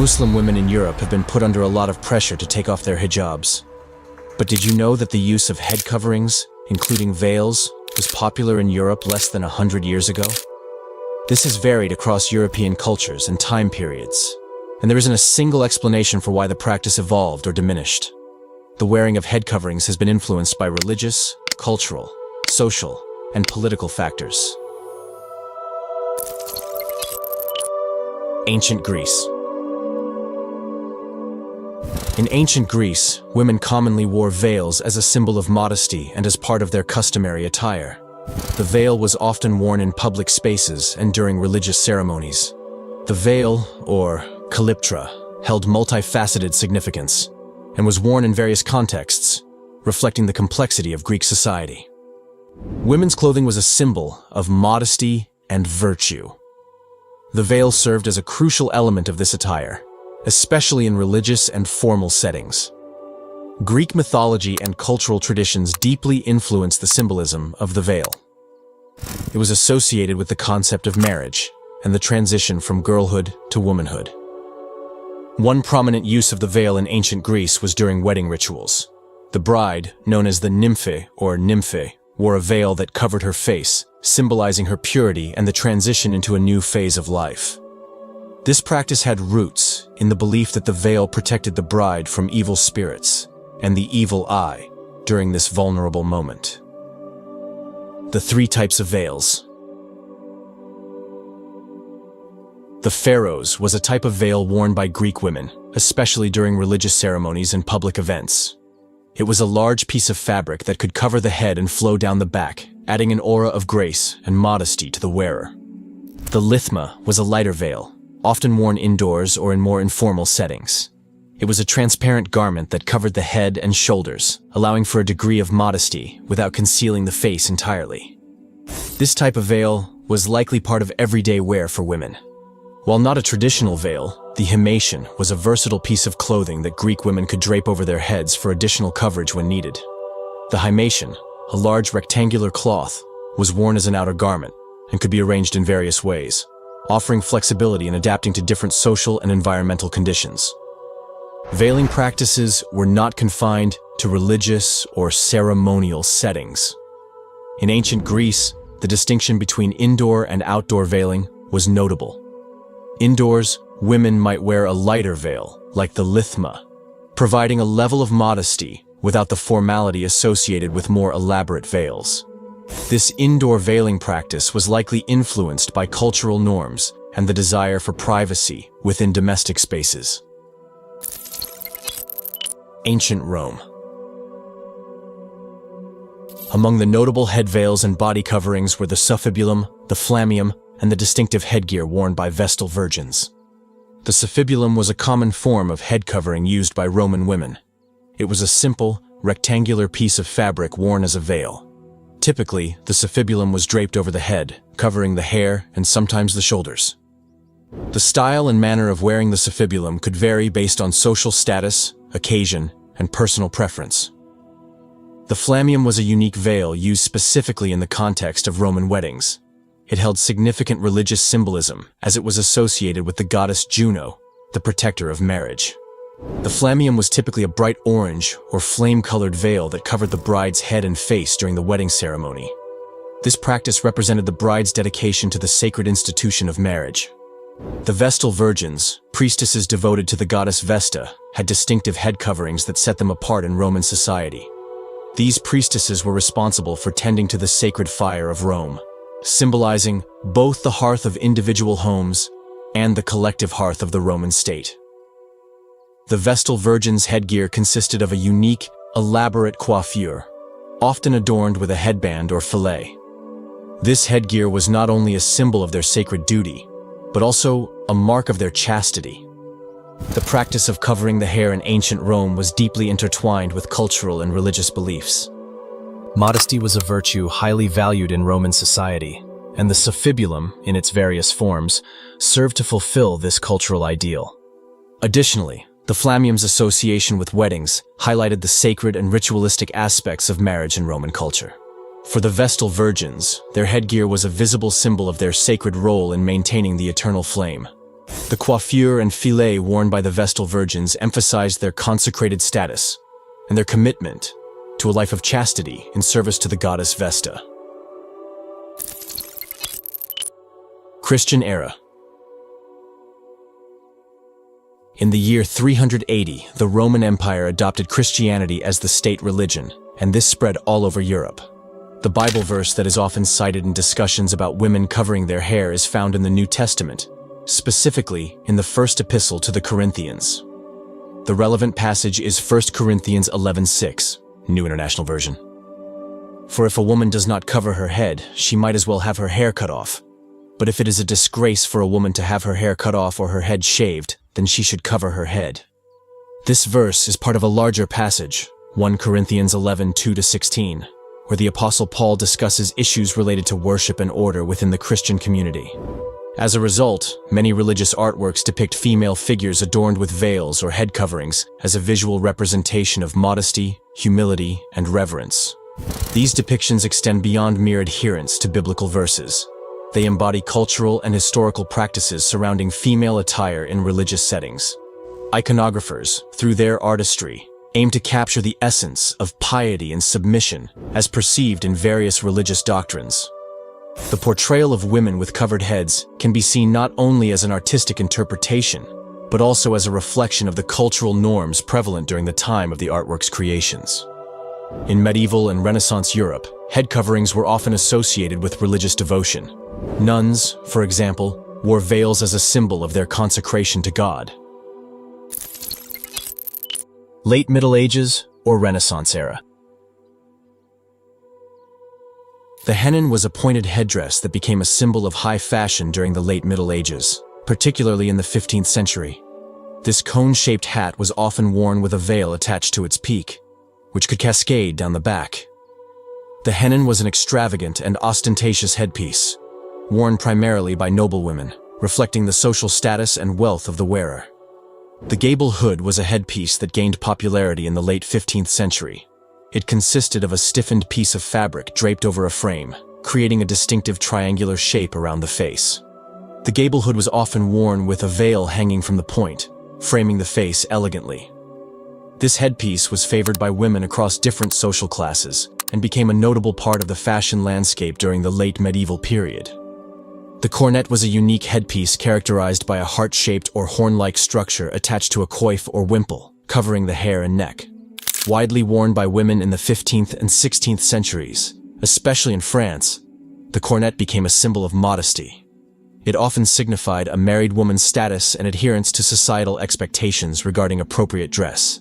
Muslim women in Europe have been put under a lot of pressure to take off their hijabs. But did you know that the use of head coverings, including veils, was popular in Europe less than 100 years ago? This has varied across European cultures and time periods, and there isn't a single explanation for why the practice evolved or diminished. The wearing of head coverings has been influenced by religious, cultural, social, and political factors. Ancient Greece. In ancient Greece, women commonly wore veils as a symbol of modesty and as part of their customary attire. The veil was often worn in public spaces and during religious ceremonies. The veil, or kalyptra, held multifaceted significance and was worn in various contexts, reflecting the complexity of Greek society. Women's clothing was a symbol of modesty and virtue. The veil served as a crucial element of this attire, especially in religious and formal settings. Greek mythology and cultural traditions deeply influenced the symbolism of the veil. It was associated with the concept of marriage and the transition from girlhood to womanhood. One prominent use of the veil in ancient Greece was during wedding rituals. The bride, known as the nymphe, wore a veil that covered her face, symbolizing her purity and the transition into a new phase of life. This practice had roots in the belief that the veil protected the bride from evil spirits and the evil eye during this vulnerable moment. The three types of veils. The pharaohs was a type of veil worn by Greek women, especially during religious ceremonies and public events. It was a large piece of fabric that could cover the head and flow down the back, adding an aura of grace and modesty to the wearer. The lithma was a lighter veil, often worn indoors or in more informal settings. It was a transparent garment that covered the head and shoulders, allowing for a degree of modesty without concealing the face entirely. This type of veil was likely part of everyday wear for women. While not a traditional veil, the himation was a versatile piece of clothing that Greek women could drape over their heads for additional coverage when needed. The himation, a large rectangular cloth, was worn as an outer garment and could be arranged in various ways, offering flexibility and adapting to different social and environmental conditions. Veiling practices were not confined to religious or ceremonial settings. In ancient Greece, the distinction between indoor and outdoor veiling was notable. Indoors, women might wear a lighter veil, like the lithma, providing a level of modesty without the formality associated with more elaborate veils. This indoor veiling practice was likely influenced by cultural norms and the desire for privacy within domestic spaces. Ancient Rome. Among the notable head veils and body coverings were the suffibulum, the flammium, and the distinctive headgear worn by Vestal virgins. The suffibulum was a common form of head covering used by Roman women. It was a simple, rectangular piece of fabric worn as a veil. Typically, the suffibulum was draped over the head, covering the hair and sometimes the shoulders. The style and manner of wearing the suffibulum could vary based on social status, occasion, and personal preference. The flammium was a unique veil used specifically in the context of Roman weddings. It held significant religious symbolism as it was associated with the goddess Juno, the protector of marriage. The flammium was typically a bright orange or flame-colored veil that covered the bride's head and face during the wedding ceremony. This practice represented the bride's dedication to the sacred institution of marriage. The Vestal virgins, priestesses devoted to the goddess Vesta, had distinctive head coverings that set them apart in Roman society. These priestesses were responsible for tending to the sacred fire of Rome, symbolizing both the hearth of individual homes and the collective hearth of the Roman state. The Vestal virgins' headgear consisted of a unique, elaborate coiffure, often adorned with a headband or fillet. This headgear was not only a symbol of their sacred duty, but also a mark of their chastity. The practice of covering the hair in ancient Rome was deeply intertwined with cultural and religious beliefs. Modesty was a virtue highly valued in Roman society, and the suffibulum, in its various forms, served to fulfill this cultural ideal. Additionally, the flammium's association with weddings highlighted the sacred and ritualistic aspects of marriage in Roman culture. For the Vestal virgins, their headgear was a visible symbol of their sacred role in maintaining the eternal flame. The coiffure and fillet worn by the Vestal virgins emphasized their consecrated status and their commitment to a life of chastity in service to the goddess Vesta. Christian era. In the year 380, the Roman Empire adopted Christianity as the state religion, and this spread all over Europe. The Bible verse that is often cited in discussions about women covering their hair is found in the New Testament, specifically in the first epistle to the Corinthians. The relevant passage is 1 Corinthians 11:6, New International Version. For if a woman does not cover her head, she might as well have her hair cut off. But if it is a disgrace for a woman to have her hair cut off or her head shaved, then she should cover her head. This verse is part of a larger passage, 1 Corinthians 11:2-16, where the Apostle Paul discusses issues related to worship and order within the Christian community. As a result, many religious artworks depict female figures adorned with veils or head coverings as a visual representation of modesty, humility, and reverence. These depictions extend beyond mere adherence to biblical verses. They embody cultural and historical practices surrounding female attire in religious settings. Iconographers, through their artistry, aim to capture the essence of piety and submission as perceived in various religious doctrines. The portrayal of women with covered heads can be seen not only as an artistic interpretation, but also as a reflection of the cultural norms prevalent during the time of the artwork's creations. In medieval and Renaissance Europe, head coverings were often associated with religious devotion. Nuns, for example, wore veils as a symbol of their consecration to God. Late Middle Ages or Renaissance era. The hennin was a pointed headdress that became a symbol of high fashion during the late Middle Ages, particularly in the 15th century. This cone-shaped hat was often worn with a veil attached to its peak, which could cascade down the back. The hennin was an extravagant and ostentatious headpiece, worn primarily by noblewomen, reflecting the social status and wealth of the wearer. The gable hood was a headpiece that gained popularity in the late 15th century. It consisted of a stiffened piece of fabric draped over a frame, creating a distinctive triangular shape around the face. The gable hood was often worn with a veil hanging from the point, framing the face elegantly. This headpiece was favored by women across different social classes and became a notable part of the fashion landscape during the late medieval period. The cornet was a unique headpiece characterized by a heart-shaped or horn-like structure attached to a coif or wimple, covering the hair and neck. Widely worn by women in the 15th and 16th centuries, especially in France, the cornet became a symbol of modesty. It often signified a married woman's status and adherence to societal expectations regarding appropriate dress.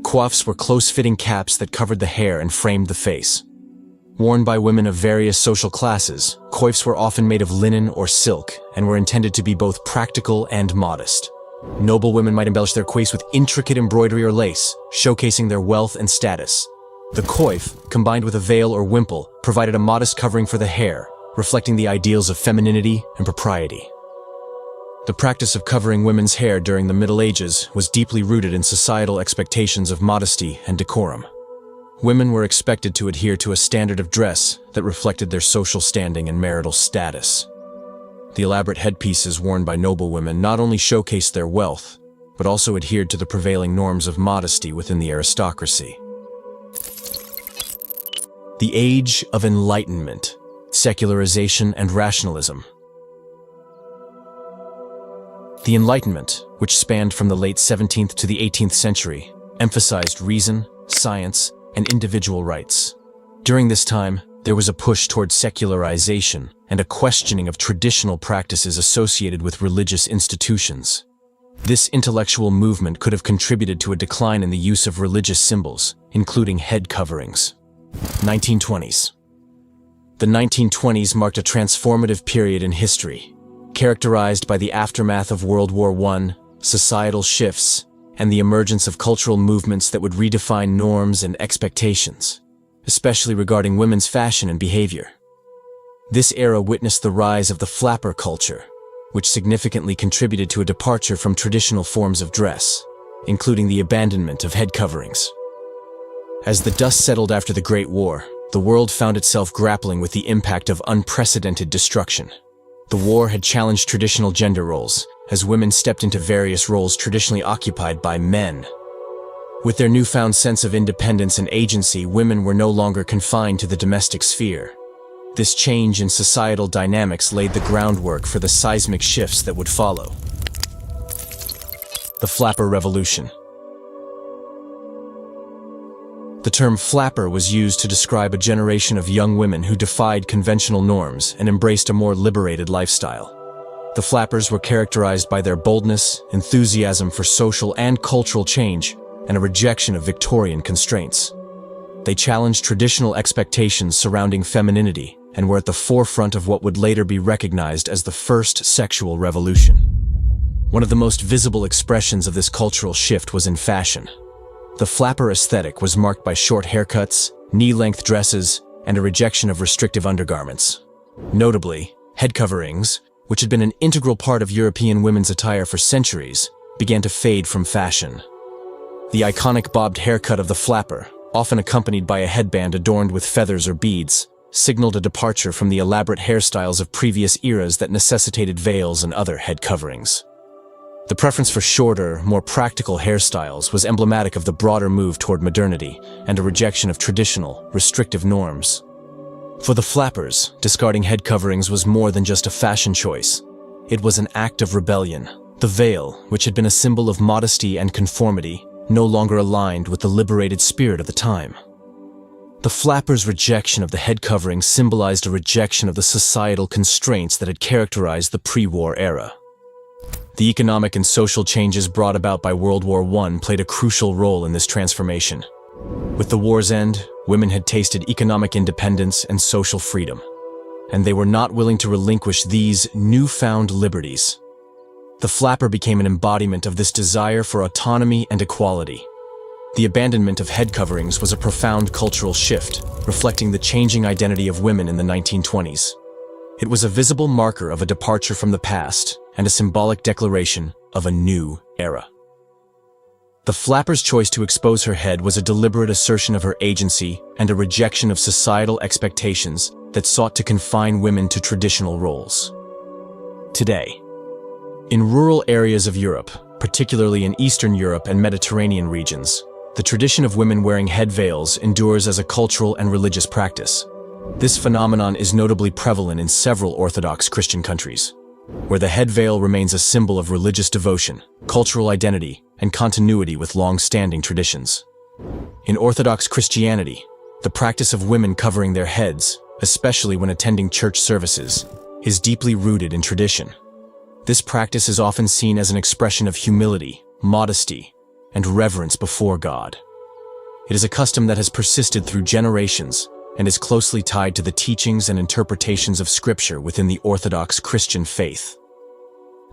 Coifs were close-fitting caps that covered the hair and framed the face. Worn by women of various social classes, coifs were often made of linen or silk and were intended to be both practical and modest. Noble women might embellish their coifs with intricate embroidery or lace, showcasing their wealth and status. The coif, combined with a veil or wimple, provided a modest covering for the hair, reflecting the ideals of femininity and propriety. The practice of covering women's hair during the Middle Ages was deeply rooted in societal expectations of modesty and decorum. Women were expected to adhere to a standard of dress that reflected their social standing and marital status. The elaborate headpieces worn by noblewomen not only showcased their wealth, but also adhered to the prevailing norms of modesty within the aristocracy. The Age of Enlightenment, Secularization and Rationalism. The Enlightenment, which spanned from the late 17th to the 18th century, emphasized reason, science, and individual rights. During this time, there was a push towards secularization and a questioning of traditional practices associated with religious institutions. This intellectual movement could have contributed to a decline in the use of religious symbols, including head coverings. 1920s. The 1920s marked a transformative period in history, characterized by the aftermath of World War I, societal shifts, and the emergence of cultural movements that would redefine norms and expectations, especially regarding women's fashion and behavior. This era witnessed the rise of the flapper culture, which significantly contributed to a departure from traditional forms of dress, including the abandonment of head coverings. As the dust settled after the Great War, the world found itself grappling with the impact of unprecedented destruction. The war had challenged traditional gender roles, as women stepped into various roles traditionally occupied by men. With their newfound sense of independence and agency, women were no longer confined to the domestic sphere. This change in societal dynamics laid the groundwork for the seismic shifts that would follow. The Flapper Revolution. The term flapper was used to describe a generation of young women who defied conventional norms and embraced a more liberated lifestyle. The flappers were characterized by their boldness, enthusiasm for social and cultural change, and a rejection of Victorian constraints. They challenged traditional expectations surrounding femininity and were at the forefront of what would later be recognized as the first sexual revolution. One of the most visible expressions of this cultural shift was in fashion. The flapper aesthetic was marked by short haircuts, knee-length dresses, and a rejection of restrictive undergarments. Notably, head coverings, which had been an integral part of European women's attire for centuries, began to fade from fashion. The iconic bobbed haircut of the flapper, often accompanied by a headband adorned with feathers or beads, signaled a departure from the elaborate hairstyles of previous eras that necessitated veils and other head coverings. The preference for shorter, more practical hairstyles was emblematic of the broader move toward modernity and a rejection of traditional, restrictive norms. For the flappers, discarding head coverings was more than just a fashion choice. It was an act of rebellion. The veil, which had been a symbol of modesty and conformity, no longer aligned with the liberated spirit of the time. The flappers' rejection of the head covering symbolized a rejection of the societal constraints that had characterized the pre-war era. The economic and social changes brought about by World War I played a crucial role in this transformation. With the war's end, women had tasted economic independence and social freedom, and they were not willing to relinquish these newfound liberties. The flapper became an embodiment of this desire for autonomy and equality. The abandonment of head coverings was a profound cultural shift, reflecting the changing identity of women in the 1920s. It was a visible marker of a departure from the past and a symbolic declaration of a new era. The flapper's choice to expose her head was a deliberate assertion of her agency and a rejection of societal expectations that sought to confine women to traditional roles. Today, in rural areas of Europe, particularly in Eastern Europe and Mediterranean regions, the tradition of women wearing head veils endures as a cultural and religious practice. This phenomenon is notably prevalent in several Orthodox Christian countries, where the head veil remains a symbol of religious devotion, cultural identity, and continuity with long-standing traditions. In Orthodox Christianity, the practice of women covering their heads, especially when attending church services, is deeply rooted in tradition. This practice is often seen as an expression of humility, modesty, and reverence before God. It is a custom that has persisted through generations and is closely tied to the teachings and interpretations of Scripture within the Orthodox Christian faith.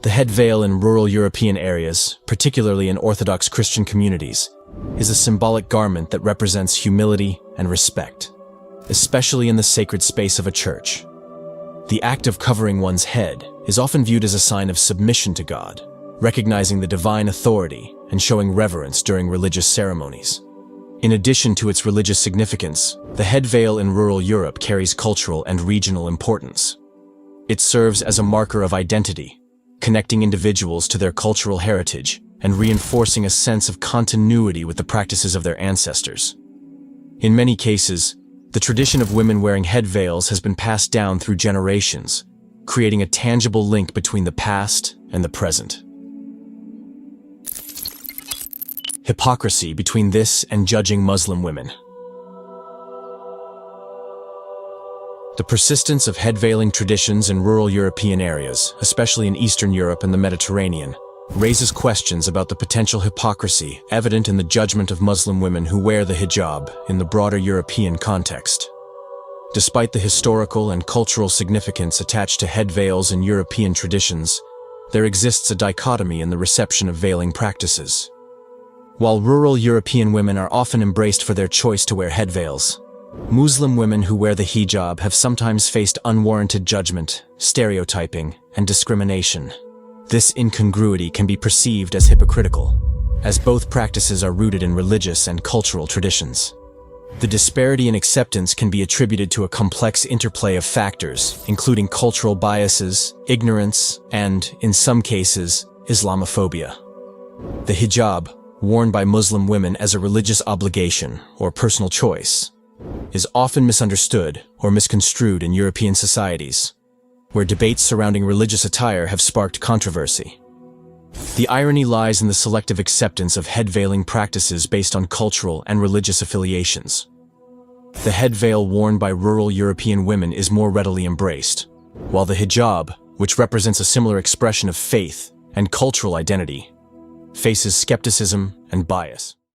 The head veil in rural European areas, particularly in Orthodox Christian communities, is a symbolic garment that represents humility and respect, especially in the sacred space of a church. The act of covering one's head is often viewed as a sign of submission to God, recognizing the divine authority and showing reverence during religious ceremonies. In addition to its religious significance, the head veil in rural Europe carries cultural and regional importance. It serves as a marker of identity, connecting individuals to their cultural heritage and reinforcing a sense of continuity with the practices of their ancestors. In many cases, the tradition of women wearing head veils has been passed down through generations, creating a tangible link between the past and the present. Hypocrisy between this and judging Muslim women. The persistence of head veiling traditions in rural European areas, especially in Eastern Europe and the Mediterranean, raises questions about the potential hypocrisy evident in the judgment of Muslim women who wear the hijab in the broader European context. Despite the historical and cultural significance attached to head veils in European traditions, there exists a dichotomy in the reception of veiling practices. While rural European women are often embraced for their choice to wear head veils, Muslim women who wear the hijab have sometimes faced unwarranted judgment, stereotyping, and discrimination. This incongruity can be perceived as hypocritical, as both practices are rooted in religious and cultural traditions. The disparity in acceptance can be attributed to a complex interplay of factors, including cultural biases, ignorance, and, in some cases, Islamophobia. The hijab, worn by Muslim women as a religious obligation or personal choice, is often misunderstood or misconstrued in European societies, where debates surrounding religious attire have sparked controversy. The irony lies in the selective acceptance of head-veiling practices based on cultural and religious affiliations. The head veil worn by rural European women is more readily embraced, while the hijab, which represents a similar expression of faith and cultural identity, faces skepticism and bias.